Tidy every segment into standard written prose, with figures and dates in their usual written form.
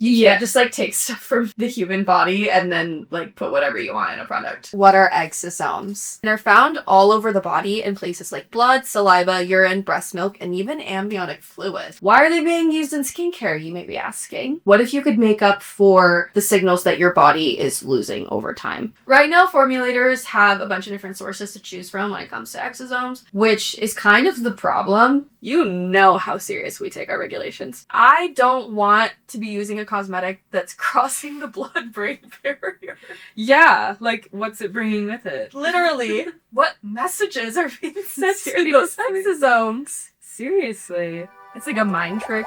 You can't just, like, take stuff from the human body and then, like, put whatever you want in a product. What are exosomes? They're found all over the body in places like blood, saliva, urine, breast milk, and even amniotic fluid. Why are they being used in skincare, you may be asking? What if you could make up for the signals that your body is losing over time? Right now, formulators have a bunch of different sources to choose from when it comes to exosomes, which is kind of the problem. You know how serious we take our regulations. I don't want to be using a cosmetic that's crossing the blood-brain barrier. Yeah, like, what's it bringing with it? Literally, what messages are being sent to those exosomes? Seriously. It's like a mind trick.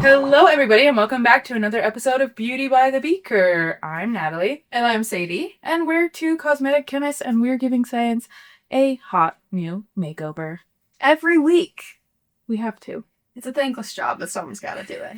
Hello, everybody, and welcome back to another episode of Beauty by the Beaker. I'm Natalie. And I'm Sadie. And we're two cosmetic chemists, and we're giving science a hot new makeover. Every week. We have to. It's a thankless job, but someone's got to do it.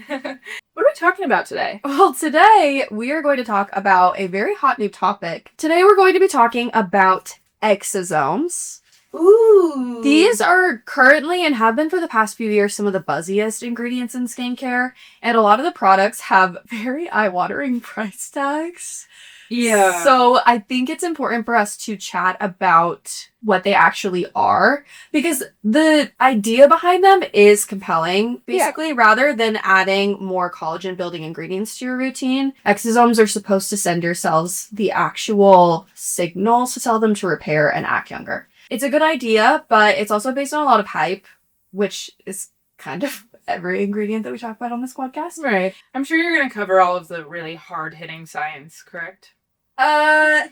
What are we talking about today? Well, today we are going to talk about a very hot new topic. Today we're going to be talking about exosomes. Ooh. These are currently and have been for the past few years some of the buzziest ingredients in skincare, and a lot of the products have very eye-watering price tags. Yeah. So I think it's important for us to chat about what they actually are, because the idea behind them is compelling. Basically, rather than adding more collagen-building ingredients to your routine, exosomes are supposed to send your cells the actual signals to tell them to repair and act younger. It's a good idea, but it's also based on a lot of hype, which is kind of every ingredient that we talk about on this podcast. Right. I'm sure you're going to cover all of the really hard-hitting science, correct? All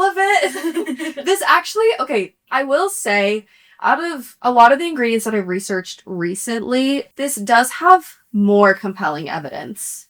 of it. This actually, okay, I will say, out of a lot of the ingredients that I've researched recently, this does have more compelling evidence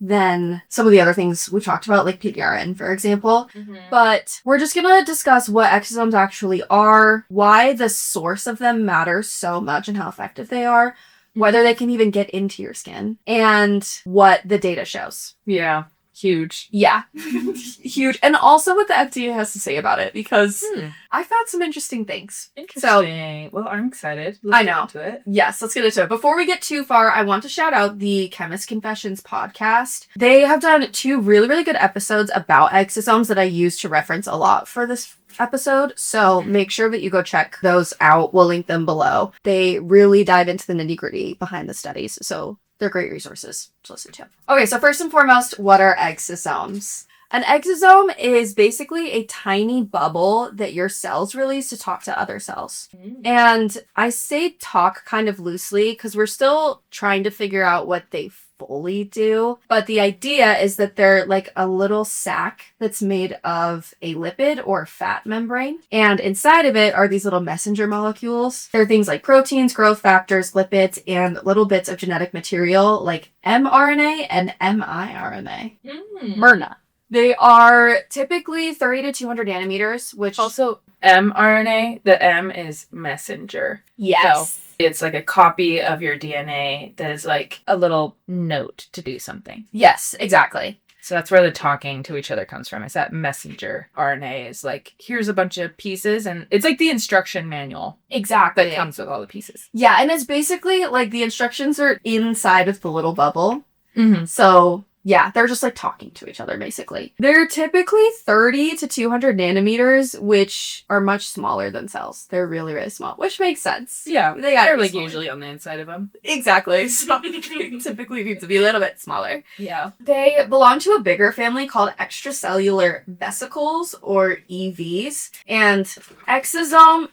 than some of the other things we've talked about, like PDRN, for example. Mm-hmm. But we're just gonna discuss what exosomes actually are, why the source of them matters so much and how effective they are, whether they can even get into your skin, and what the data shows. Yeah. Huge. Yeah. Huge. And also what the FDA has to say about it, because I found some interesting things. Interesting. Well, I'm excited. I know. Let's get into it. Yes, let's get into it. Before we get too far, I want to shout out the Chemist Confessions podcast. They have done 2 really, really good episodes about exosomes that I use to reference a lot for this episode. So make sure that you go check those out. We'll link them below. They really dive into the nitty-gritty behind the studies. So they're great resources to listen to. Okay, so first and foremost, what are exosomes? An exosome is basically a tiny bubble that your cells release to talk to other cells. And I say talk kind of loosely because we're still trying to figure out what they fully do. But the idea is that they're like a little sac that's made of a lipid or fat membrane. And inside of it are these little messenger molecules. They're things like proteins, growth factors, lipids, and little bits of genetic material like mRNA and miRNA. mRNA. They are typically 30 to 200 nanometers, which Also, mRNA, the M is messenger. yes. So it's like a copy of your DNA that is like a little note to do something. Yes, exactly. So that's where the talking to each other comes from. Is that messenger RNA is like, here's a bunch of pieces, and it's like the instruction manual Exactly. that comes with all the pieces. Yeah, and it's basically like the instructions are inside of the little bubble. Mm-hmm. So yeah, they're just like talking to each other, basically. They're typically 30 to 200 nanometers, which are much smaller than cells. They're really, really small, which makes sense. Yeah, They're like usually on the inside of them. Exactly. So they typically need to be a little bit smaller. Yeah. They belong to a bigger family called extracellular vesicles, or EVs. And exosome...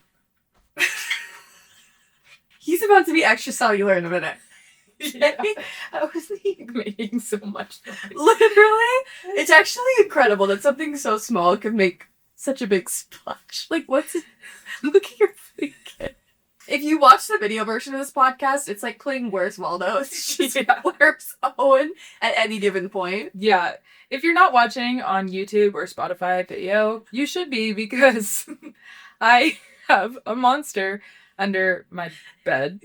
He's about to be extracellular in a minute. Yeah. I was making so much noise. Literally, it's actually incredible that something so small can make such a big splash. Like, what's it? Look at your freaking. If you watch the video version of this podcast, it's like playing Where's Waldo. It's just Where's Owen at any given point. Yeah. If you're not watching on YouTube or Spotify video, you should be, because I have a monster under my bed.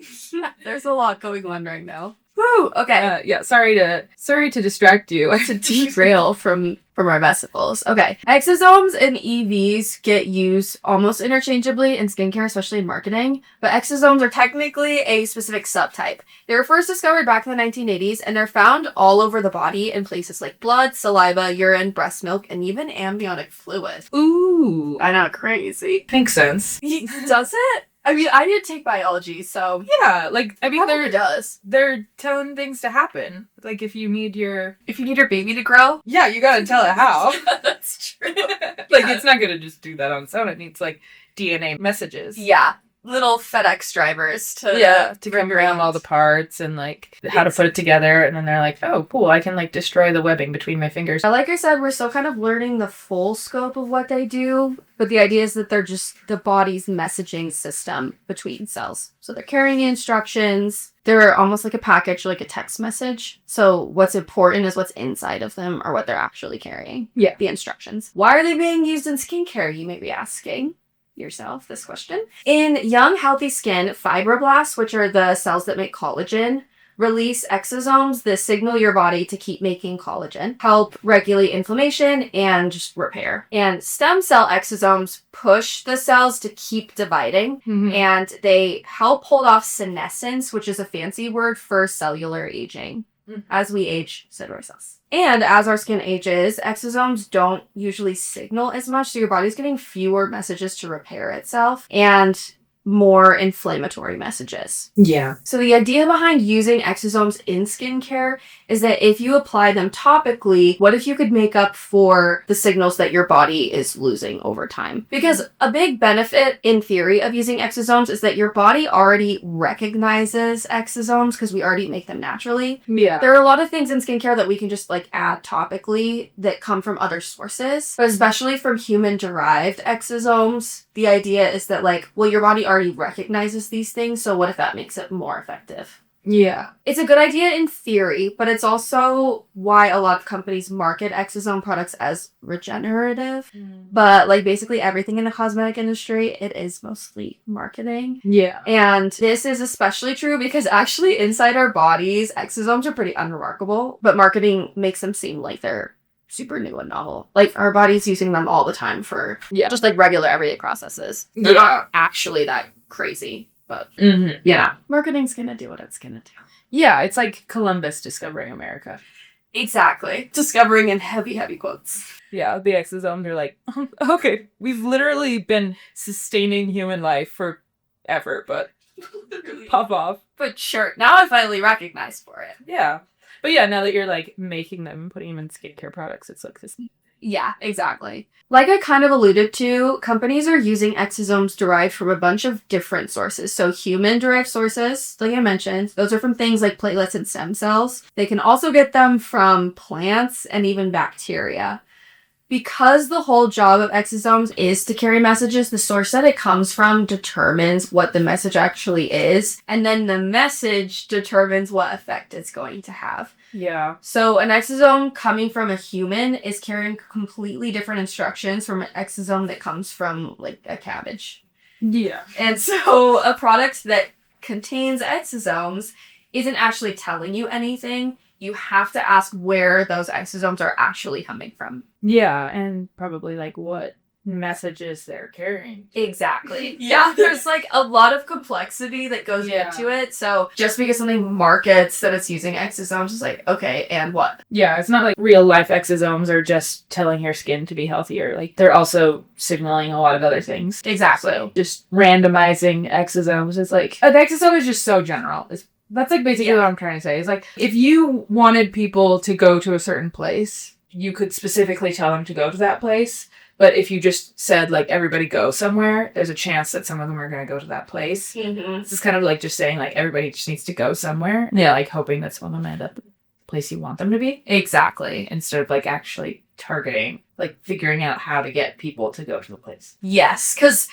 There's a lot going on right now. Woo! Okay. Yeah, sorry to distract you. What's a derail from our vesicles? Okay. Exosomes and EVs get used almost interchangeably in skincare, especially in marketing. But exosomes are technically a specific subtype. They were first discovered back in the 1980s, and they're found all over the body in places like blood, saliva, urine, breast milk, and even amniotic fluid. Ooh, I know, crazy. makes sense. Does it? I mean, I did take biology, so Yeah, like I mean, probably does. they're telling things to happen. Like if you need your baby to grow, yeah, you gotta tell it how. that's true. Like it's not gonna just do that on its own. It needs like DNA messages. Yeah, little FedEx drivers to Remembering all the parts and like how to put it together, and then they're like, oh, cool, I can like destroy the webbing between my fingers. Like I said, we're still kind of learning the full scope of what they do, but the idea is that they're just the body's messaging system between cells. So they're carrying instructions. They're almost like a package, like a text message. So what's important is what's inside of them or what they're actually carrying. Yeah. The instructions. Why are they being used in skincare, you may be asking yourself this question. In young, healthy skin, fibroblasts, which are the cells that make collagen, release exosomes that signal your body to keep making collagen, help regulate inflammation and just repair. And stem cell exosomes push the cells to keep dividing, and they help hold off senescence, which is a fancy word for cellular aging. As we age, so do our cells. And as our skin ages, exosomes don't usually signal as much, so your body's getting fewer messages to repair itself and more inflammatory messages. Yeah. So the idea behind using exosomes in skincare is that if you apply them topically, what if you could make up for the signals that your body is losing over time? Because a big benefit in theory of using exosomes is that your body already recognizes exosomes because we already make them naturally. Yeah. There are a lot of things in skincare that we can just like add topically that come from other sources, but especially from human-derived exosomes. The idea is that like, well, your body already recognizes these things, so what if that makes it more effective? Yeah. It's a good idea in theory, but it's also why a lot of companies market exosome products as regenerative. But like basically everything in the cosmetic industry, it is mostly marketing. Yeah. And this is especially true because actually inside our bodies, exosomes are pretty unremarkable, but marketing makes them seem like they're super new and novel. Like our body's using them all the time for just like regular everyday processes. They're not actually that crazy, but marketing's gonna do what it's gonna do. Yeah, it's like Columbus discovering America. Exactly. Discovering in heavy, heavy quotes. Yeah, the exosomes are like, okay, we've literally been sustaining human life forever, but pop off. But sure, now I'm finally recognized for it. Yeah. But yeah, now that you're like making them and putting them in skincare products, it's like this. Yeah, exactly. Like I kind of alluded to, companies are using exosomes derived from a bunch of different sources. So human-derived sources, like I mentioned, those are from things like platelets and stem cells. They can also get them from plants and even bacteria. Because the whole job of exosomes is to carry messages, the source that it comes from determines what the message actually is, and then the message determines what effect it's going to have. Yeah. So an exosome coming from a human is carrying completely different instructions from an exosome that comes from, like, a cabbage. Yeah. And so a product that contains exosomes isn't actually telling you anything. You have to ask where those exosomes are actually coming from. Yeah, and probably like what messages they're carrying. Exactly. Yeah, there's like a lot of complexity that goes into it. So just because something markets that it's using exosomes is like, okay, and what? Yeah, it's not like real life exosomes are just telling your skin to be healthier. Like they're also signaling a lot of other things. Exactly. So just randomizing exosomes is like, an exosome is just so general. That's like basically what I'm trying to say. Is like, if you wanted people to go to a certain place, you could specifically tell them to go to that place. But if you just said, like, everybody go somewhere, there's a chance that some of them are going to go to that place. Mm-hmm. This is kind of like just saying, like, everybody just needs to go somewhere. Yeah, like, hoping that some of them end up the place you want them to be. Exactly. Instead of, like, actually targeting, like, figuring out how to get people to go to the place. Yes, because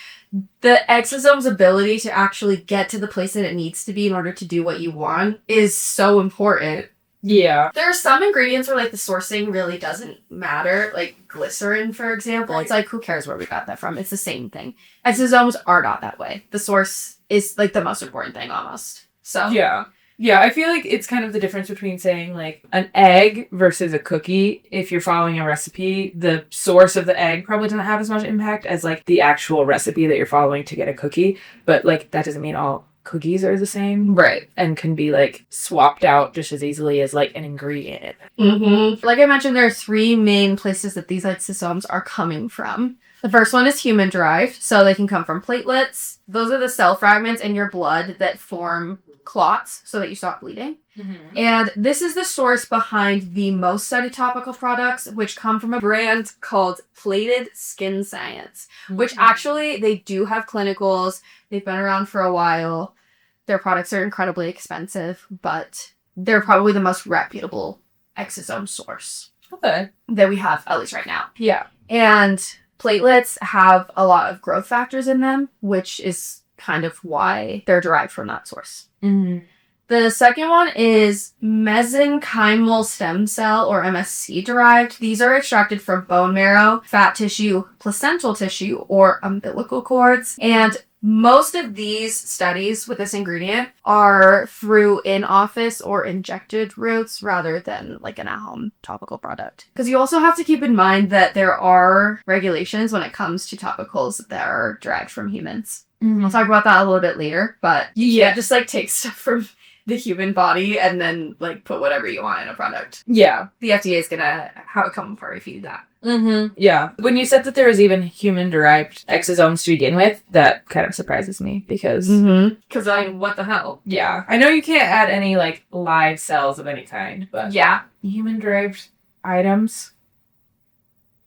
the exosome's ability to actually get to the place that it needs to be in order to do what you want is so important. Yeah. There are some ingredients where, like, the sourcing really doesn't matter. Like, glycerin, for example. It's like, who cares where we got that from? It's the same thing. Exosomes are not that way. The source is like the most important thing almost. So Yeah. Yeah, I feel like it's kind of the difference between saying like an egg versus a cookie. If you're following a recipe, the source of the egg probably doesn't have as much impact as like the actual recipe that you're following to get a cookie. But like that doesn't mean all cookies are the same. right. And can be like swapped out just as easily as like an ingredient. Mm-hmm. Like I mentioned, there are 3 main places that these exosomes are coming from. The first one is human-derived, so they can come from platelets. Those are the cell fragments in your blood that form clots so that you stop bleeding. Mm-hmm. And this is the source behind the most studied topical products, which come from a brand called Plated Skin Science, which actually they do have clinicals. They've been around for a while. Their products are incredibly expensive, but they're probably the most reputable exosome source Okay. that we have, at least right now. Yeah. And platelets have a lot of growth factors in them, which is kind of why they're derived from that source. Mm-hmm. The second one is mesenchymal stem cell, or MSC derived. These are extracted from bone marrow, fat tissue, placental tissue, or umbilical cords. And most of these studies with this ingredient are through in-office or injected routes rather than like an at-home topical product. Because you also have to keep in mind that there are regulations when it comes to topicals that are derived from humans. Mm-hmm. We'll talk about that a little bit later, but You can't just like take stuff from the human body and then like put whatever you want in a product. Yeah. The FDA is gonna have a come apart if you do that. Mm-hmm. Yeah. When you said that there was even human-derived exosomes to begin with, that kind of surprises me because... Because what the hell? Yeah. I know you can't add any, like, live cells of any kind, but... Yeah, Human-derived items?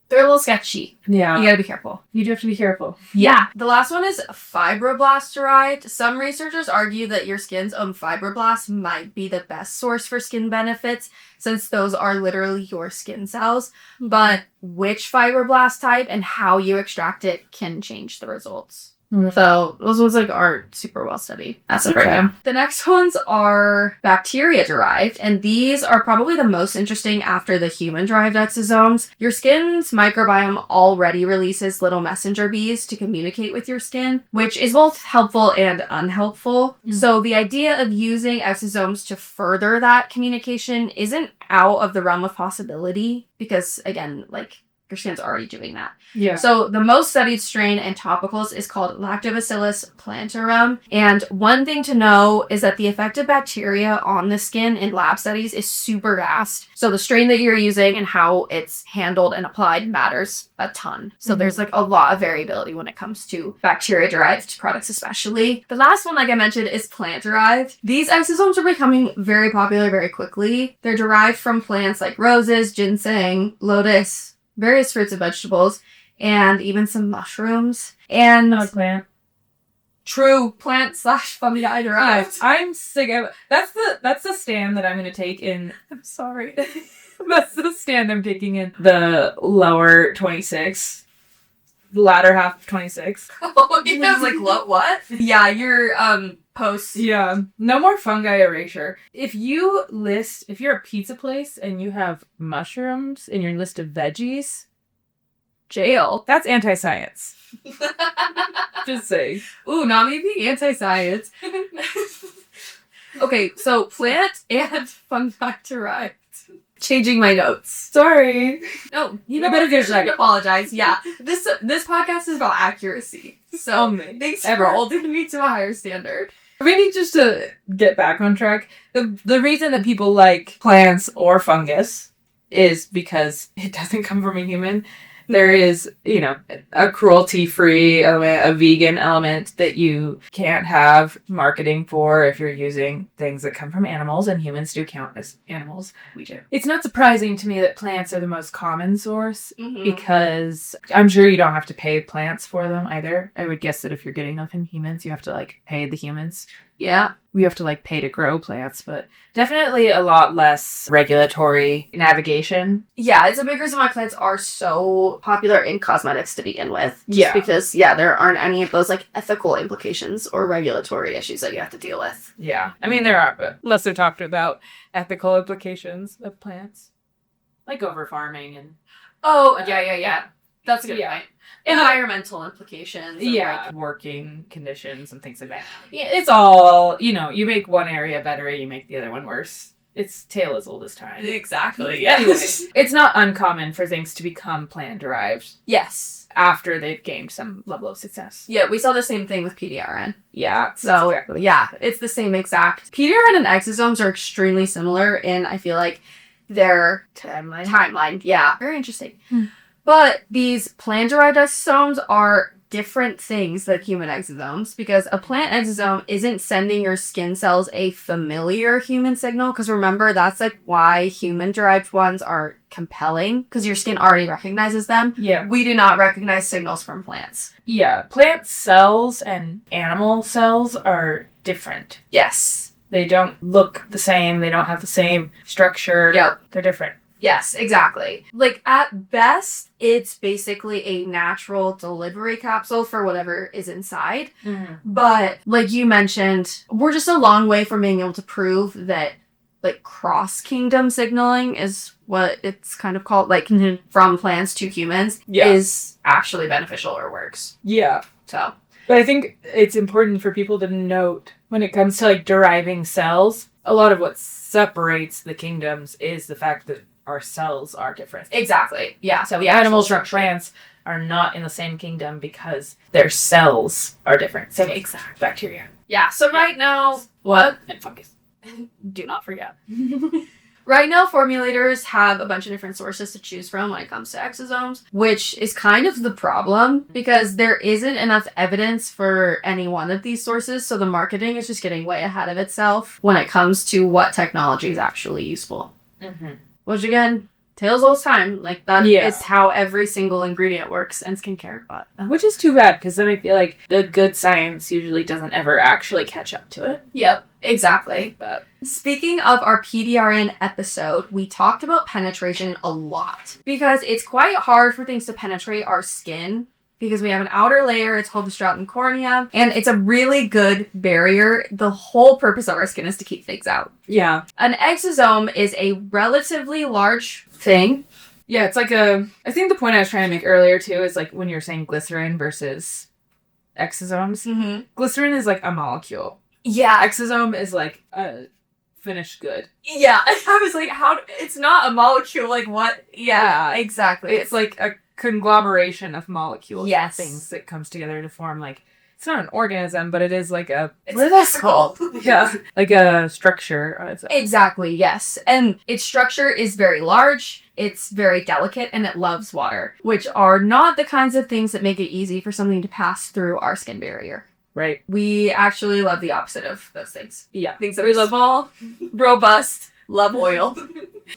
they're a little sketchy. Yeah. You gotta be careful. You do have to be careful. Yeah. The last one is fibroblast derived. Some researchers argue that your skin's own fibroblasts might be the best source for skin benefits, since those are literally your skin cells. But which fibroblast type and how you extract it can change the results. So those ones like aren't super well studied. That's Okay. right now. The next ones are bacteria derived, and these are probably the most interesting after the human derived exosomes. Your skin's microbiome already releases little messenger bees to communicate with your skin, which is both helpful and unhelpful. So the idea of using exosomes to further that communication isn't out of the realm of possibility, because again, like, your skin's already doing that. Yeah. So the most studied strain in topicals is called Lactobacillus plantarum. And one thing to know is that the effect of bacteria on the skin in lab studies is super vast. So the strain that you're using and how it's handled and applied matters a ton. So there's like a lot of variability when it comes to bacteria-derived products especially. The last one, like I mentioned, is plant-derived. These exosomes are becoming very popular very quickly. They're derived from plants like roses, ginseng, lotus, various fruits and vegetables, and even some mushrooms. And Not a plant. true plant/fungi derived. I'm sick of... That's the stand that I'm going to take in... I'm sorry. That's the stand I'm taking in the lower 26. The latter half of 26. Oh, it was like what? Yeah, your posts. Yeah. No more fungi erasure. If you're a pizza place and you have mushrooms in your list of veggies, Jail. that's anti-science. Just saying. Ooh, not me being anti-science. Okay, so plant and fungi derived. Changing my notes. Sorry. No, You better get a second. apologize. Yeah, this podcast is about accuracy. So Only. thanks Ever. for holding me to a higher standard. Maybe just to get back on track, the reason that people like plants or fungus is because it doesn't come from a human. There is, a cruelty-free element, a vegan element that you can't have marketing for if you're using things that come from animals, and humans do count as animals. We do. It's not surprising to me that plants are the most common source Mm-hmm. because I'm sure you don't have to pay plants for them either. I would guess that if you're getting them from humans, you have to, pay the humans. Yeah. We have to pay to grow plants, but definitely a lot less regulatory navigation. Yeah, it's a big reason why plants are so popular in cosmetics to begin with. Just Yeah. because, there aren't any of those, ethical implications or regulatory issues that you have to deal with. Yeah. I mean, there are, but unless they're talking about ethical implications of plants. Like over farming and... Oh, yeah. That's a good Yeah. point. environmental implications. Of, Yeah, working conditions and things like that. Yeah, it's all, you make one area better, you make the other one worse. It's tale as old as time. Exactly. Yeah. Anyways, it's not uncommon for things to become plant-derived Yes. after they've gained some level of success. Yeah, we saw the same thing with PDRN. Yeah. So, exactly. yeah, it's the same exact. PDRN and exosomes are extremely similar in, I feel like, their timeline. Yeah. Very interesting. But these plant-derived exosomes are different things than human exosomes because a plant exosome isn't sending your skin cells a familiar human signal. Because remember, that's like why human-derived ones are compelling because your skin already recognizes them. Yeah. We do not recognize signals from plants. Yeah. Plant cells and animal cells are different. Yes. They don't look the same. They don't have the same structure. Yep. They're different. Yes, exactly. Like, at best, it's basically a natural delivery capsule for whatever is inside. But, like you mentioned, we're just a long way from being able to prove that, like, cross-kingdom signaling is what it's kind of called, like, from plants to humans, is actually beneficial or works. Yeah. So. But I think it's important for people to note when it comes to, like, deriving cells, a lot of what separates the kingdoms is the fact that our cells are different. Exactly. Yeah. So the animals or plants are not in the same kingdom because their cells are different. Same exact bacteria. Yeah. So right now, what? And fungus. Do not forget. Right now, formulators have a bunch of different sources to choose from when it comes to exosomes, which is kind of the problem because there isn't enough evidence for any one of these sources, so the marketing is just getting way ahead of itself when it comes to what technology is actually useful. Which, again, tales all time. Like, that is how every single ingredient works in skincare. But which is too bad, because then I feel like the good science usually doesn't ever actually catch up to it. Yep, exactly. But speaking of our PDRN episode, we talked about penetration a lot. Because it's quite hard for things to penetrate our skin. Because we have an outer layer, it's called the stratum corneum, and it's a really good barrier. The whole purpose of our skin is to keep things out. Yeah. An exosome is a relatively large thing. Yeah, it's like I think the point I was trying to make earlier, too, is like when you're saying glycerin versus exosomes. Glycerin is like a molecule. Yeah. Exosome is like a finished good. Yeah. I was like, it's not a molecule, like what? Yeah, exactly. It's like a conglomeration of molecules. Yes. Things that comes together to form, like, it's not an organism, but it is like what is that called? Yeah, like a structure. Exactly, yes. And its structure is very large, it's very delicate, and it loves water, which are not the kinds of things that make it easy for something to pass through our skin barrier. Right. We actually love the opposite of those things. Yeah. Things that are small, robust, love oil.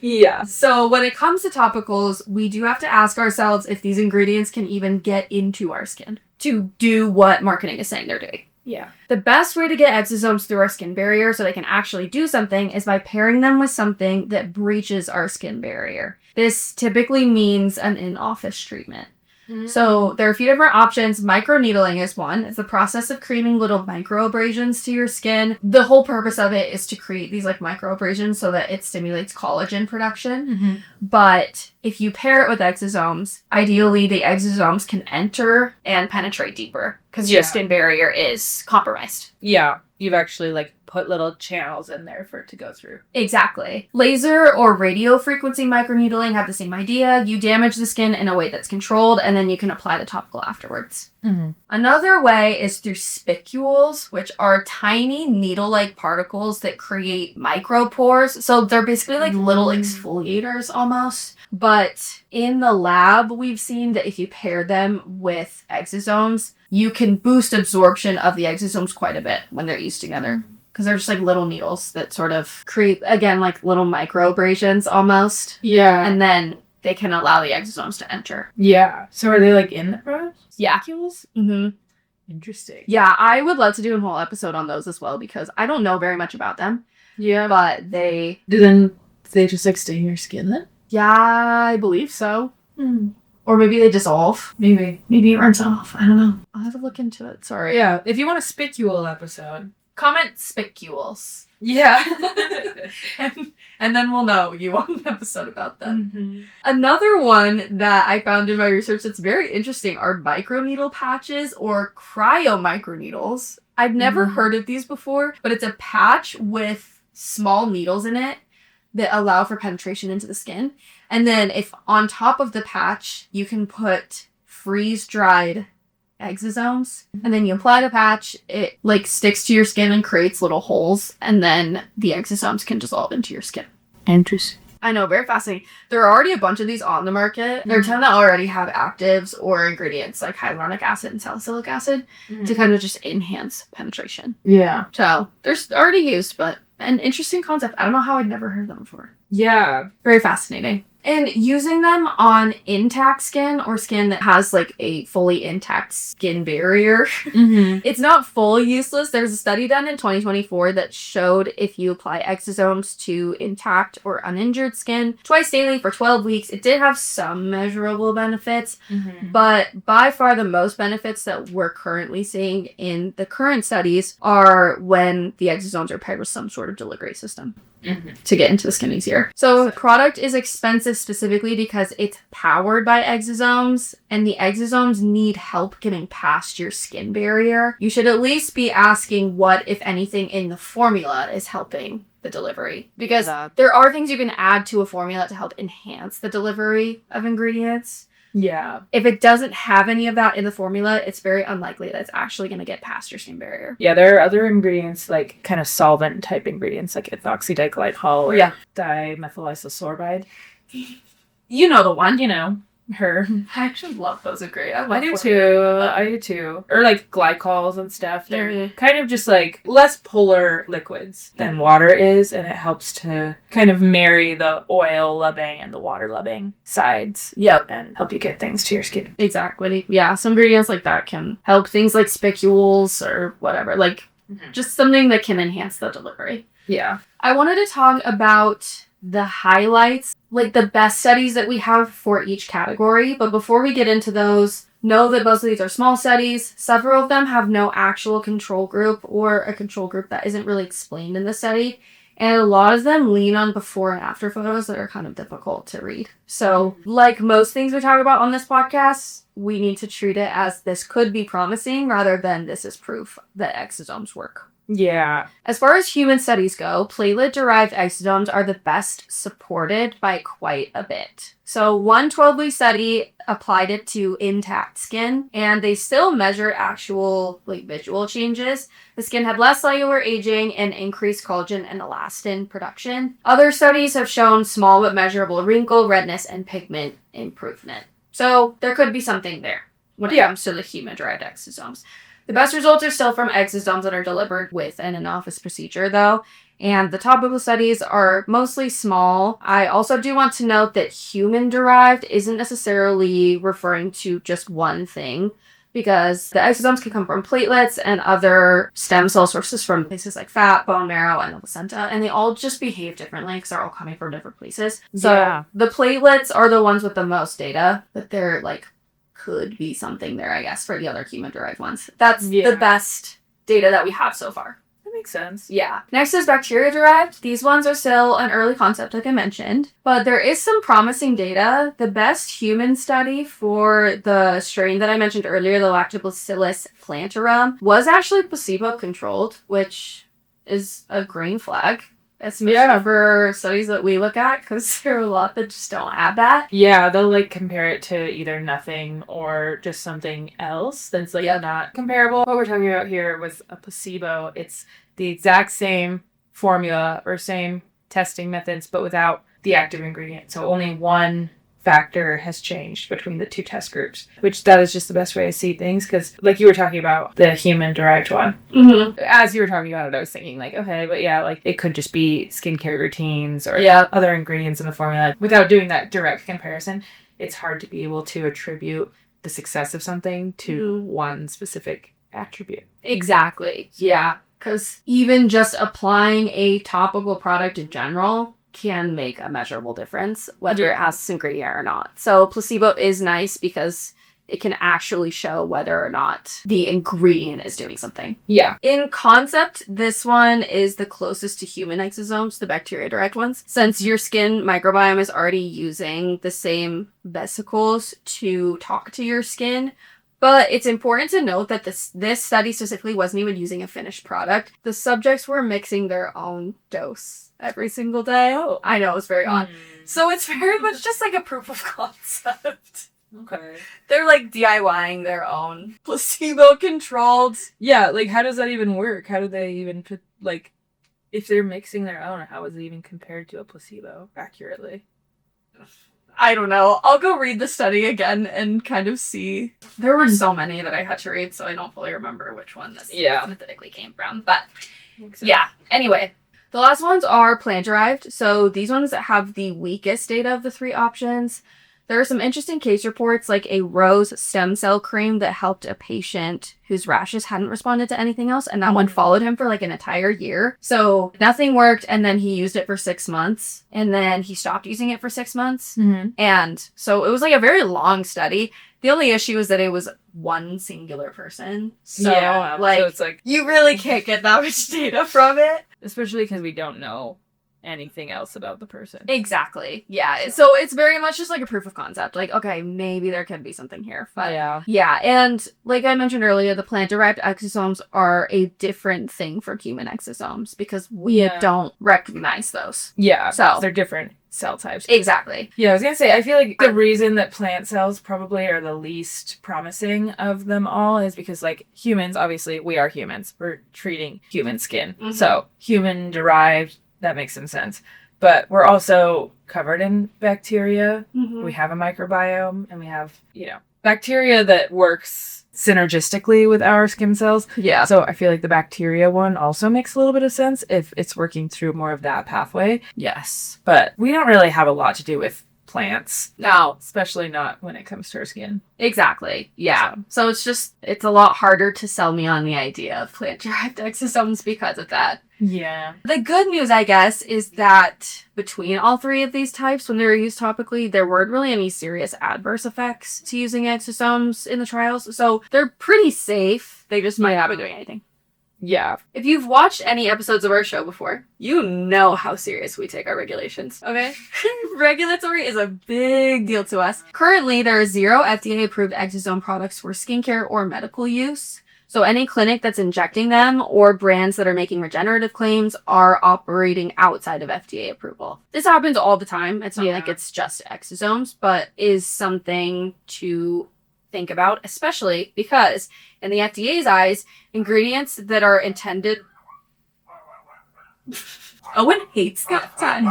Yeah. So when it comes to topicals, we do have to ask ourselves if these ingredients can even get into our skin to do what marketing is saying they're doing. Yeah. The best way to get exosomes through our skin barrier so they can actually do something is by pairing them with something that breaches our skin barrier. This typically means an in-office treatment. So there are a few different options. Microneedling is one. It's the process of creating little microabrasions to your skin. The whole purpose of it is to create these like microabrasions so that it stimulates collagen production. But if you pair it with exosomes, ideally the exosomes can enter and penetrate deeper because your skin barrier is compromised. Yeah. You've actually like put little channels in there for it to go through. Exactly. Laser or radio frequency microneedling have the same idea. You damage the skin in a way that's controlled, and then you can apply the topical afterwards. Another way is through spicules, which are tiny needle-like particles that create micropores. So they're basically like little exfoliators almost. But in the lab, we've seen that if you pair them with exosomes, you can boost absorption of the exosomes quite a bit when they're used together. Because they're just like little needles that sort of create, again, like little microabrasions almost. Yeah. And then they can allow the exosomes to enter. Yeah. So are they like in the product? Yeah. Spicules? Interesting. Yeah, I would love to do a whole episode on those as well because I don't know very much about them. Yeah. But they... Do they just like stay in your skin then? Yeah, I believe so. Or maybe they dissolve. Maybe it runs off. I don't know. I'll have to look into it. Sorry. Yeah. If you want a spicule episode, comment spicules. Yeah. And then we'll know you want an episode about them. Mm-hmm. Another one that I found in my research that's very interesting are microneedle patches or cryomicroneedles. I've never heard of these before, but it's a patch with small needles in it that allow for penetration into the skin. And then if on top of the patch, you can put freeze-dried exosomes, and then you apply the patch, it like sticks to your skin and creates little holes, and then the exosomes can dissolve into your skin. Interesting. I know, very fascinating. There are already a bunch of these on the market. There tend to already have actives or ingredients like hyaluronic acid and salicylic acid to kind of just enhance penetration. Yeah. So they're already used, but an interesting concept. I don't know how I'd never heard of them before. Yeah. Very fascinating. And using them on intact skin or skin that has like a fully intact skin barrier, it's not fully useless. There's a study done in 2024 that showed if you apply exosomes to intact or uninjured skin twice daily for 12 weeks, it did have some measurable benefits. But by far the most benefits that we're currently seeing in the current studies are when the exosomes are paired with some sort of delivery system. To get into the skin easier. So the product is expensive specifically because it's powered by exosomes, and the exosomes need help getting past your skin barrier. You should at least be asking what, if anything, in the formula is helping the delivery. Because there are things you can add to a formula to help enhance the delivery of ingredients. Yeah. If it doesn't have any of that in the formula, it's very unlikely that it's actually going to get past your skin barrier. Yeah, there are other ingredients, like kind of solvent type ingredients, like ethoxydiclycol or dimethylisosorbide. You know the one. You know, her. I actually love those ingredients. I do too. Or like glycols and stuff. They're kind of just like less polar liquids than water is, and it helps to kind of marry the oil loving and the water loving sides. Yep. And help you get things to your skin. Exactly. Yeah, some ingredients like that can help things like spicules or whatever. Like just something that can enhance the delivery. Yeah. I wanted to talk about the highlights, like the best studies that we have for each category. But before we get into those, know that most of these are small studies. Several of them have no actual control group or a control group that isn't really explained in the study. And a lot of them lean on before and after photos that are kind of difficult to read. So like most things we talk about on this podcast, we need to treat it as this could be promising rather than this is proof that exosomes work. Yeah. As far as human studies go, platelet-derived exosomes are the best supported by quite a bit. So one 12-week study applied it to intact skin, and they still measured actual visual changes. The skin had less cellular aging and increased collagen and elastin production. Other studies have shown small but measurable wrinkle, redness, and pigment improvement. So there could be something there when it comes to the human-derived exosomes. The best results are still from exosomes that are delivered with an in-office procedure, though, and the topical studies are mostly small. I also do want to note that human-derived isn't necessarily referring to just one thing, because the exosomes can come from platelets and other stem cell sources from places like fat, bone marrow, and the placenta, and they all just behave differently because they're all coming from different places. So the platelets are the ones with the most data, but they're could be something there, I guess, for the other human-derived ones. That's the best data that we have so far. That makes sense. Yeah. Next is bacteria-derived. These ones are still an early concept, like I mentioned, but there is some promising data. The best human study for the strain that I mentioned earlier, the Lactobacillus plantarum, was actually placebo-controlled, which is a green flag. Especially for studies that we look at, because there are a lot that just don't have that. Yeah, they'll compare it to either nothing or just something else that's not comparable. What we're talking about here was a placebo. It's the exact same formula or same testing methods, but without the active ingredient. So only one factor has changed between the two test groups, which that is just the best way to see things, because like you were talking about the human-derived one. As you were talking about it, I was thinking okay, but it could just be skincare routines or other ingredients in the formula. Without doing that direct comparison, it's hard to be able to attribute the success of something to one specific attribute. Exactly. Yeah. Because even just applying a topical product in general can make a measurable difference, whether it has this ingredient or not. So placebo is nice because it can actually show whether or not the ingredient is doing something. Yeah. In concept, this one is the closest to human exosomes, the bacteria-derived ones, since your skin microbiome is already using the same vesicles to talk to your skin. But it's important to note that this study specifically wasn't even using a finished product. The subjects were mixing their own dose every single day. Oh, I know, it's very odd. So it's very much just like a proof of concept. Okay. They're like DIYing their own placebo-controlled. Yeah, like how does that even work? How do they even put, like, if they're mixing their own, how is it even compared to a placebo accurately? I don't know. I'll go read the study again and kind of see. There were so many that I had to read, so I don't fully remember which one this specifically came from. But yeah, anyway. The last ones are plant-derived. So these ones have the weakest data of the three options. There are some interesting case reports, like a rose stem cell cream that helped a patient whose rashes hadn't responded to anything else, and that one followed him for like an entire year. So nothing worked, and then he used it for 6 months, and then he stopped using it for 6 months. And so it was like a very long study. The only issue is that it was one singular person. So, so it's like, you really can't get that much data from it. Especially because we don't know anything else about the person. Exactly. Yeah. So it's very much just like a proof of concept. Like, okay, maybe there could be something here. But yeah. And like I mentioned earlier, the plant-derived exosomes are a different thing for human exosomes because we don't recognize those. Yeah. So they're different cell types. Exactly. Yeah, I was gonna say, I feel like the reason that plant cells probably are the least promising of them all is because, like, humans, obviously, we are humans. We're treating human skin. So human-derived, that makes some sense. But we're also covered in bacteria. We have a microbiome, and we have, bacteria that works synergistically with our skin cells. Yeah. So I feel like the bacteria one also makes a little bit of sense if it's working through more of that pathway. Yes. But we don't really have a lot to do with plants. No. Especially not when it comes to our skin. Exactly. Yeah. So it's a lot harder to sell me on the idea of plant-derived exosomes because of that. Yeah. The good news, I guess, is that between all three of these types, when they were used topically, there weren't really any serious adverse effects to using exosomes in the trials. So they're pretty safe. They just might not be doing anything. Yeah. If you've watched any episodes of our show before, you know how serious we take our regulations, okay? Regulatory is a big deal to us. Currently, there are 0 FDA-approved exosome products for skincare or medical use. So any clinic that's injecting them or brands that are making regenerative claims are operating outside of FDA approval. This happens all the time. It's not like it's just exosomes, but is something to think about, especially because in the FDA's eyes, ingredients that are intended... Owen hates that time.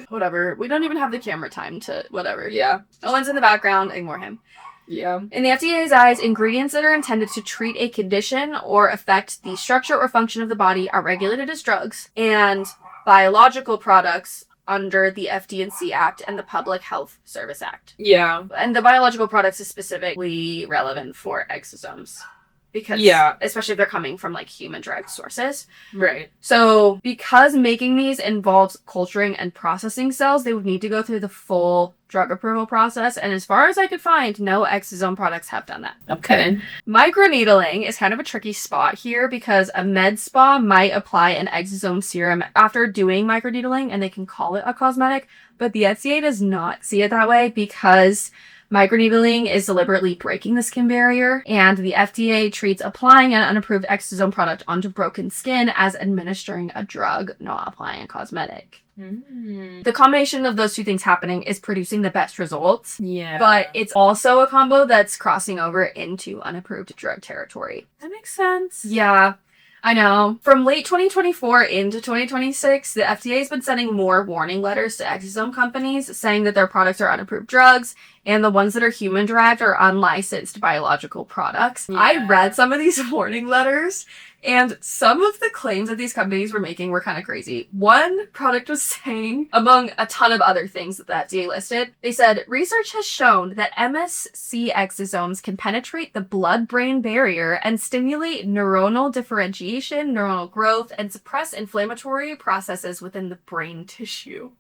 Whatever. We don't even have the camera time to... Whatever. Yeah. Owen's in the background. Ignore him. Yeah. In the FDA's eyes, ingredients that are intended to treat a condition or affect the structure or function of the body are regulated as drugs, and biological products under the FD&C Act and the Public Health Service Act. Yeah. And the biological products is specifically relevant for exosomes. Because, especially if they're coming from, like, human-derived sources. Right. So, because making these involves culturing and processing cells, they would need to go through the full drug approval process. And as far as I could find, no exosome products have done that. Okay. Microneedling is kind of a tricky spot here because a med spa might apply an exosome serum after doing microneedling, and they can call it a cosmetic. But the FDA does not see it that way because microneedling is deliberately breaking the skin barrier, and the FDA treats applying an unapproved exosome product onto broken skin as administering a drug, not applying a cosmetic. The combination of those two things happening is producing the best results. Yeah. But it's also a combo that's crossing over into unapproved drug territory. That makes sense. Yeah. I know. From late 2024 into 2026, the FDA has been sending more warning letters to exosome companies saying that their products are unapproved drugs and the ones that are human-derived are unlicensed biological products. Yeah. I read some of these warning letters, and some of the claims that these companies were making were kind of crazy. One product was saying, among a ton of other things that the FDA listed, they said, research has shown that MSC exosomes can penetrate the blood-brain barrier and stimulate neuronal differentiation, neuronal growth, and suppress inflammatory processes within the brain tissue.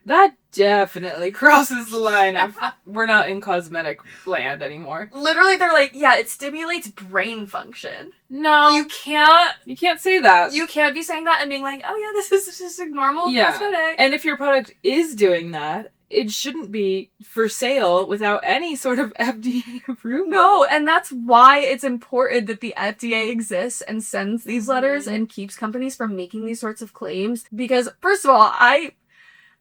That definitely crosses the line of we're not in cosmetic land anymore. Literally, they're like, yeah, it stimulates brain function. No. You can't say that. You can't be saying that and being like, oh yeah, this is just a normal cosmetic. And if your product is doing that, it shouldn't be for sale without any sort of FDA approval. No, and that's why it's important that the FDA exists and sends these letters and keeps companies from making these sorts of claims. Because, first of all, I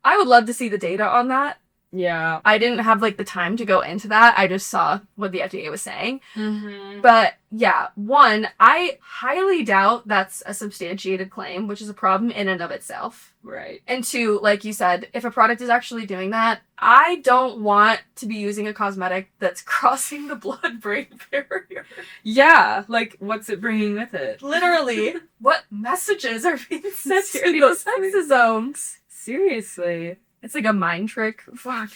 would love to see the data on that. Yeah. I didn't have, like, the time to go into that. I just saw what the FDA was saying. Mm-hmm. But, yeah, one, I highly doubt that's a substantiated claim, which is a problem in and of itself. Right. And two, like you said, if a product is actually doing that, I don't want to be using a cosmetic that's crossing the blood-brain barrier. Yeah, like, what's it bringing with it? Literally, what messages are being sent to those exosomes? Seriously. It's like a mind trick. Fuck.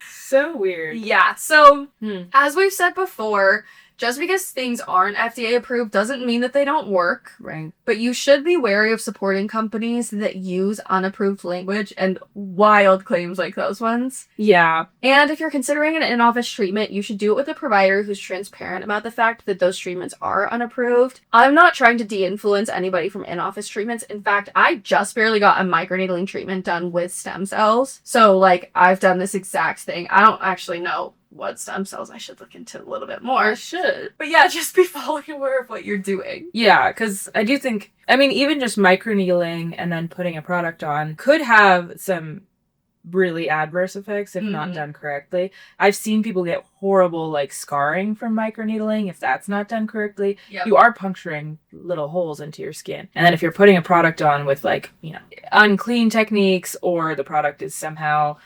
So weird. Yeah, so, as we've said before, just because things aren't FDA approved doesn't mean that they don't work. Right. But you should be wary of supporting companies that use unapproved language and wild claims like those ones. Yeah. And if you're considering an in-office treatment, you should do it with a provider who's transparent about the fact that those treatments are unapproved. I'm not trying to de-influence anybody from in-office treatments. In fact, I just barely got a microneedling treatment done with stem cells. So, like, I've done this exact thing. I don't actually know what stem cells I should look into a little bit more. I should. But yeah, just be fully aware of what you're doing. Yeah, because I do think, I mean, even just microneedling and then putting a product on could have some really adverse effects if not done correctly. I've seen people get horrible, like, scarring from microneedling if that's not done correctly. Yep. You are puncturing little holes into your skin. And then if you're putting a product on with, like, you know, unclean techniques, or the product is somehow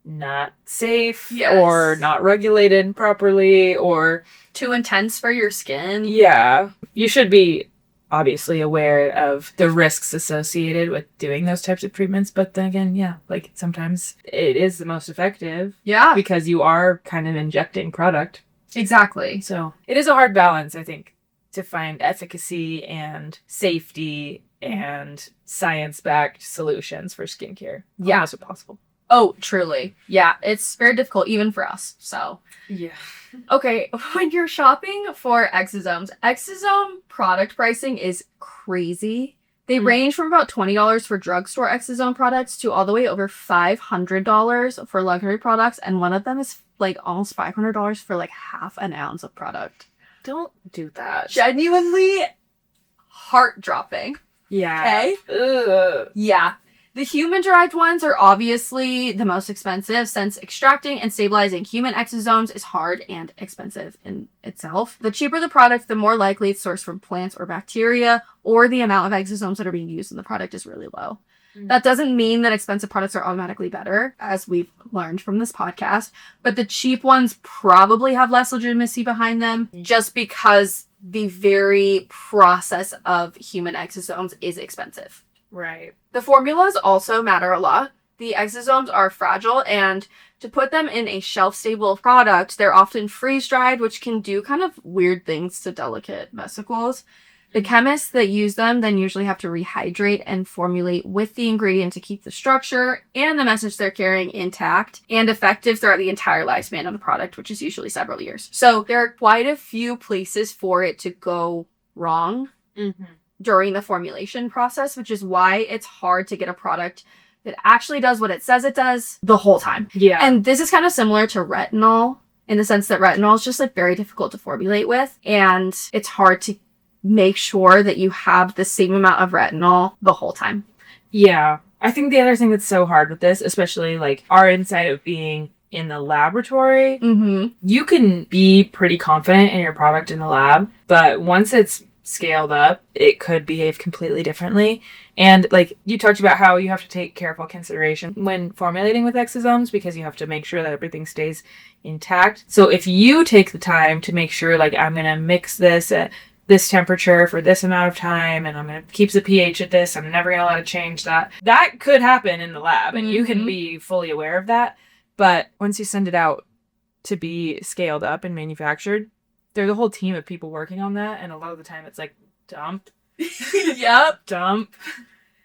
not safe, or not regulated properly, or too intense for your skin. Yeah. You should be obviously aware of the risks associated with doing those types of treatments. But then again, yeah, like, sometimes it is the most effective. Yeah. Because you are kind of injecting product. Exactly. So it is a hard balance, I think, to find efficacy and safety and science-backed solutions for skincare. Yeah. Almost impossible. Oh, truly. Yeah, it's very difficult even for us. So, yeah. Okay, when you're shopping for exosomes, exosome product pricing is crazy. They range from about $20 for drugstore exosome products to all the way over $500 for luxury products, and one of them is like almost $500 for like half an ounce of product. Don't do that. Genuinely heart-dropping. Yeah. Okay? Ugh. Yeah. The human-derived ones are obviously the most expensive, since extracting and stabilizing human exosomes is hard and expensive in itself. The cheaper the product, the more likely it's sourced from plants or bacteria, or the amount of exosomes that are being used in the product is really low. That doesn't mean that expensive products are automatically better, as we've learned from this podcast, but the cheap ones probably have less legitimacy behind them, just because the very process of human exosomes is expensive. Right. The formulas also matter a lot. The exosomes are fragile, and to put them in a shelf-stable product, they're often freeze-dried, which can do kind of weird things to delicate vesicles. The chemists that use them then usually have to rehydrate and formulate with the ingredient to keep the structure and the message they're carrying intact and effective throughout the entire lifespan of the product, which is usually several years. So there are quite a few places for it to go wrong during the formulation process, which is why it's hard to get a product that actually does what it says it does the whole time. Yeah. And this is kind of similar to retinol in the sense that retinol is just like very difficult to formulate with, and it's hard to make sure that you have the same amount of retinol the whole time. Yeah. I think the other thing that's so hard with this, especially like our insight of being in the laboratory, you can be pretty confident in your product in the lab, but once it's scaled up, it could behave completely differently. And like you talked about how you have to take careful consideration when formulating with exosomes, because you have to make sure that everything stays intact. So if you take the time to make sure, like, I'm going to mix this at this temperature for this amount of time, and I'm going to keep the pH at this, I'm never going to let it change that. That could happen in the lab, and you can be fully aware of that. But once you send it out to be scaled up and manufactured, there's a whole team of people working on that, and a lot of the time it's like, dump. Yep. Dump.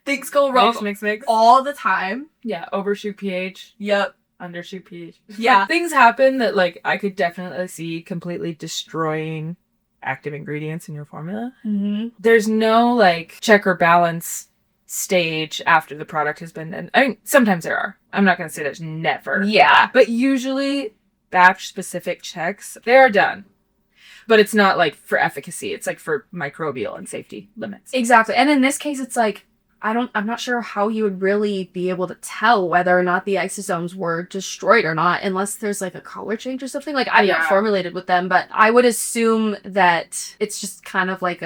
Things go wrong Mix. all the time. Yeah, overshoot pH, Yep. undershoot pH. Yeah. Things happen that, like, I could definitely see completely destroying active ingredients in your formula. Mm-hmm. There's no, like, check or balance stage after the product has been done. I mean, sometimes there are. I'm not going to say there's never. Yeah. But usually, batch-specific checks, they are done. But it's not, like, for efficacy. It's, like, for microbial and safety limits. Exactly. And in this case, it's like, I'm not sure how you would really be able to tell whether or not the exosomes were destroyed or not, unless there's like a color change or something. Like, I haven't formulated with them, but I would assume that it's just kind of like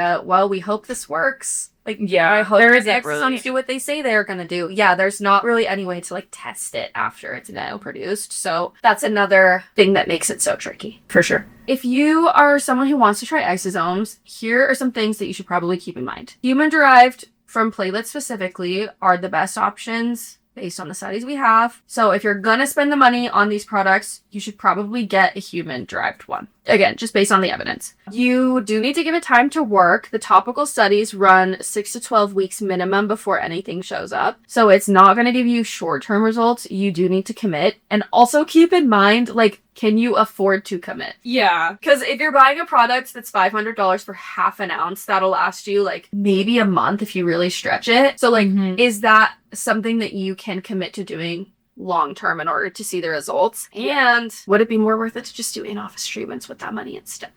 we hope this works. Like, Yeah, I hope there the isn't exosomes really. do what they say they're gonna do. Yeah, there's not really any way to like test it after it's now produced. So that's another thing that makes it so tricky. For sure. If you are someone who wants to try exosomes, here are some things that you should probably keep in mind. Human-derived from platelets specifically are the best options based on the studies we have. So if you're gonna spend the money on these products, you should probably get a human-derived one. Again, just based on the evidence. You do need to give it time to work. The topical studies run 6 to 12 weeks minimum before anything shows up. So it's not going to give you short-term results. You do need to commit. And also keep in mind, like, can you afford to commit? Yeah. Because if you're buying a product that's $500 for half an ounce, that'll last you like maybe a month if you really stretch it. So like, is that something that you can commit to doing long term in order to see the results? And would it be more worth it to just do in-office treatments with that money instead?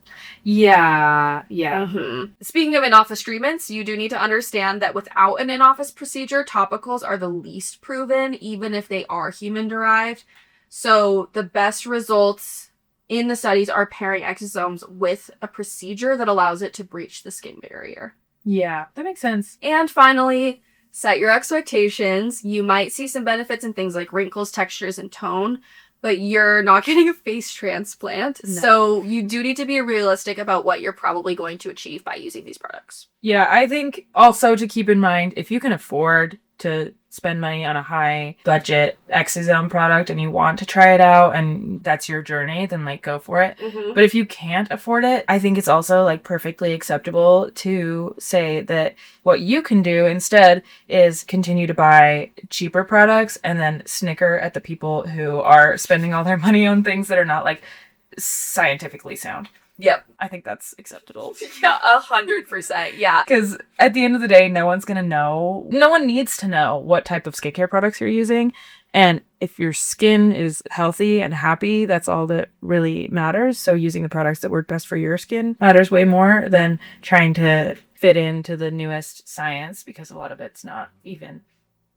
Yeah. Speaking of in-office treatments, you do need to understand that without an in-office procedure, topicals are the least proven, even if they are human-derived. So the best results in the studies are pairing exosomes with a procedure that allows it to breach the skin barrier. Yeah, that makes sense. And finally, set your expectations. You might see some benefits in things like wrinkles, textures, and tone, but you're not getting a face transplant. No. So you do need to be realistic about what you're probably going to achieve by using these products. Yeah, I think also to keep in mind, if you can afford to spend money on a high budget exosome product and you want to try it out and that's your journey, then like go for it. But if you can't afford it, I think it's also like perfectly acceptable to say that what you can do instead is continue to buy cheaper products and then snicker at the people who are spending all their money on things that are not like scientifically sound. Yep. I think that's acceptable. Yeah, 100%. Yeah. Because at the end of the day, no one needs to know what type of skincare products you're using. And if your skin is healthy and happy, that's all that really matters. So using the products that work best for your skin matters way more than trying to fit into the newest science, because a lot of it's not even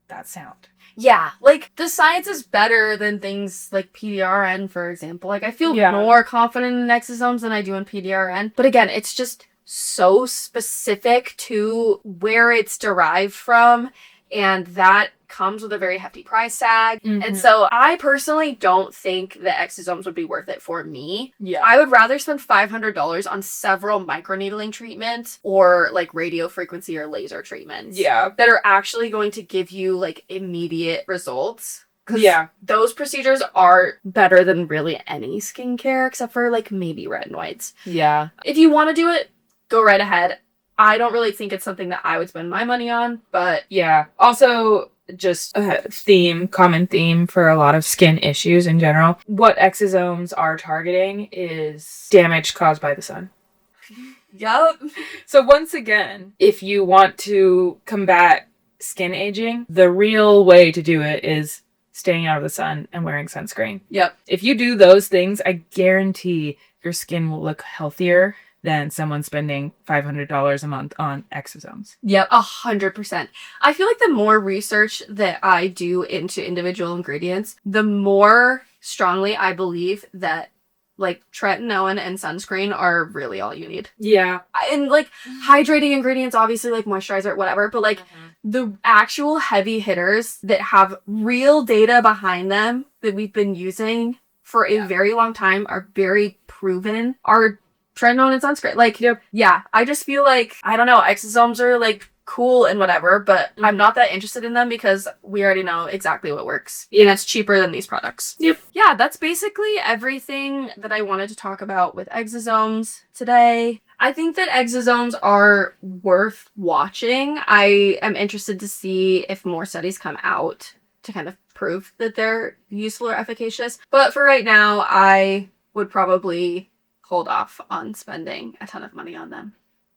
that sound. Yeah, like the science is better than things like PDRN, for example. Like I feel more confident in exosomes than I do in PDRN. But again, it's just so specific to where it's derived from, and that comes with a very hefty price tag. And so I personally don't think that exosomes would be worth it for me. Yeah. I would rather spend $500 on several microneedling treatments or like radio frequency or laser treatments. Yeah. That are actually going to give you like immediate results. Yeah. Those procedures are better than really any skincare except for like maybe retinoids. Yeah. If you want to do it, go right ahead. I don't really think it's something that I would spend my money on, but yeah. Also, just a common theme for a lot of skin issues in general. What exosomes are targeting is damage caused by the sun. Yup. So once again, if you want to combat skin aging, the real way to do it is staying out of the sun and wearing sunscreen. Yep. If you do those things, I guarantee your skin will look healthier than someone spending $500 a month on exosomes. Yep, 100%. I feel like the more research that I do into individual ingredients, the more strongly I believe that like tretinoin and sunscreen are really all you need. Yeah. And like hydrating ingredients, obviously like moisturizer, whatever, but like the actual heavy hitters that have real data behind them that we've been using for a very long time are very proven, are tretinoin and sunscreen. Like, yeah, I just feel like, I don't know, exosomes are like cool and whatever, but I'm not that interested in them because we already know exactly what works. And it's cheaper than these products. Yep. Yeah, that's basically everything that I wanted to talk about with exosomes today. I think that exosomes are worth watching. I am interested to see if more studies come out to kind of prove that they're useful or efficacious. But for right now, I would probably hold off on spending a ton of money on them.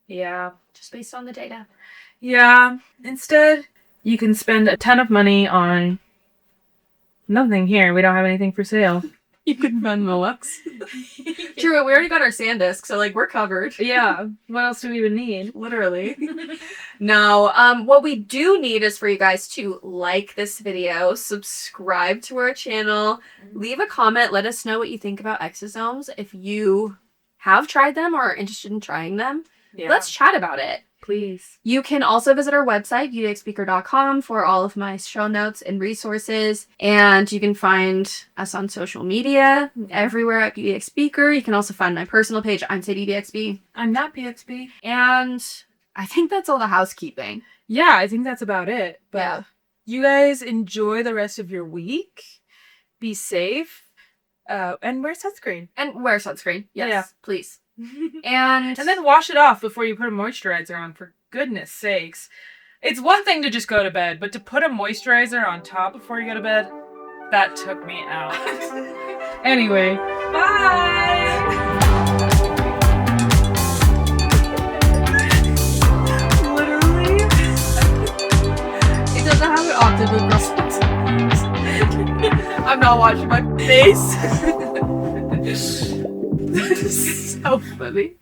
Yeah. Just based on the data. Yeah. Instead, you can spend a ton of money on nothing here. We don't have anything for sale. You could Venmo us. True, we already got our SanDisk, so like we're covered. Yeah. What else do we even need? Literally. No, what we do need is for you guys to like this video, subscribe to our channel, leave a comment, let us know what you think about exosomes. If you have tried them or are interested in trying them, let's chat about it. Please. You can also visit our website, beautyspeaker.com, for all of my show notes and resources. And you can find us on social media everywhere at Beauty X Speaker. You can also find my personal page. I'm Sadie DXB. I'm not PXB. And I think that's all the housekeeping. Yeah, I think that's about it. But Yeah. you guys enjoy the rest of your week. Be safe. And wear sunscreen. And wear sunscreen. Yes, Yeah. please. And then wash it off before you put a moisturizer on, for goodness sakes. It's one thing to just go to bed, but to put a moisturizer on top before you go to bed, that took me out. Anyway, bye! literally, it doesn't have an optimum result. I'm not washing my face. So funny.